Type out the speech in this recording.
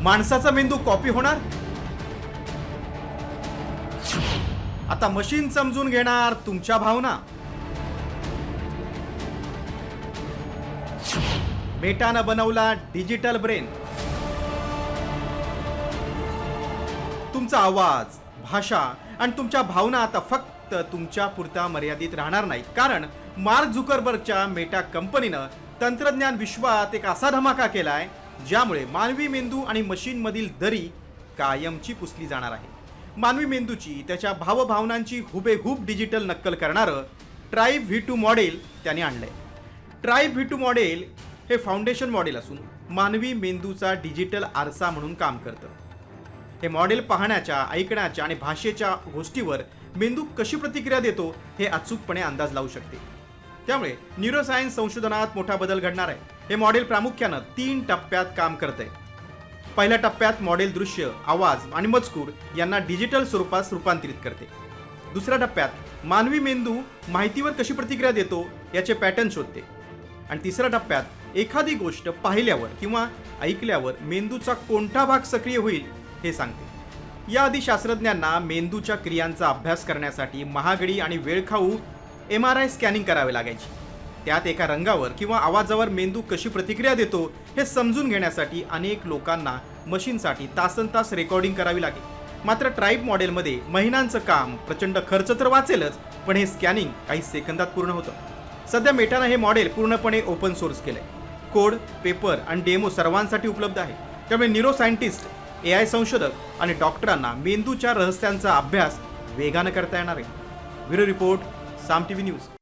माणसाचा मेंदू कॉपी होणार? आता मशीन समजून घेणार तुमच्या भावना. मेटानं बनवला डिजिटल ब्रेन. तुमचा आवाज, भाषा आणि तुमच्या भावना आता फक्त तुमच्या पुरता मर्यादित राहणार नाही, कारण मार्क झुकरबर्गच्या मेटा कंपनीनं तंत्रज्ञान विश्वात एक असा धमाका केलाय ज्यामुळे मानवी मेंदू आणि मशीन मधील दरी कायमची पुसली जाणार आहे. मानवी मेंदूची त्याच्या भावभावनांची हुबेहूब डिजिटल नक्कल करणारं ट्राईब V2 मॉडेल त्याने आणलंय. ट्राईब V2 मॉडेल हे फाउंडेशन मॉडेल असून मानवी मेंदूचा डिजिटल आरसा म्हणून काम करतं. हे मॉडेल पाहण्याच्या, ऐकण्याच्या आणि भाषेच्या गोष्टीवर मेंदू कशी प्रतिक्रिया देतो हे अचूकपणे अंदाज लावू शकते. त्यामुळे न्यूरोसायन्स संशोधनात मोठा बदल घडणार आहे. हे मॉडेल प्रामुख्यानं 3 टप्प्यात काम करतंय. पहिल्या टप्प्यात मॉडेल दृश्य, आवाज आणि मजकूर यांना डिजिटल स्वरूपात रूपांतरित करते. दुसऱ्या टप्प्यात मानवी मेंदू माहितीवर कशी प्रतिक्रिया देतो याचे पॅटर्न शोधते. आणि तिसऱ्या टप्प्यात एखादी गोष्ट पाहिल्यावर किंवा ऐकल्यावर मेंदूचा कोणता भाग सक्रिय होईल हे सांगते. याआधी शास्त्रज्ञांना मेंदूच्या क्रियांचा अभ्यास करण्यासाठी महागडी आणि वेळखाऊ MRI स्कॅनिंग करावे लागायची. त्यात एका रंगावर किंवा आवाजावर मेंदू कशी प्रतिक्रिया देतो हे समजून घेण्यासाठी अनेक लोकांना मशीनसाठी तासनतास रेकॉर्डिंग करावी लागेल. मात्र ट्राईब मॉडेलमध्ये महिन्यांचं काम, प्रचंड खर्च तर वाचेलच, पण हे स्कॅनिंग काही सेकंदात पूर्ण होतं. सध्या मेटानं हे मॉडेल पूर्णपणे ओपन सोर्स केलंय. कोड, पेपर आणि डेमो सर्वांसाठी उपलब्ध आहे. त्यामुळे न्यूरोसायंटिस्ट, AI संशोधक आणि डॉक्टरांना मेंदूच्या रहस्यांचा अभ्यास वेगानं करता येणार आहे. ब्युरो रिपोर्ट, साम TV न्यूज.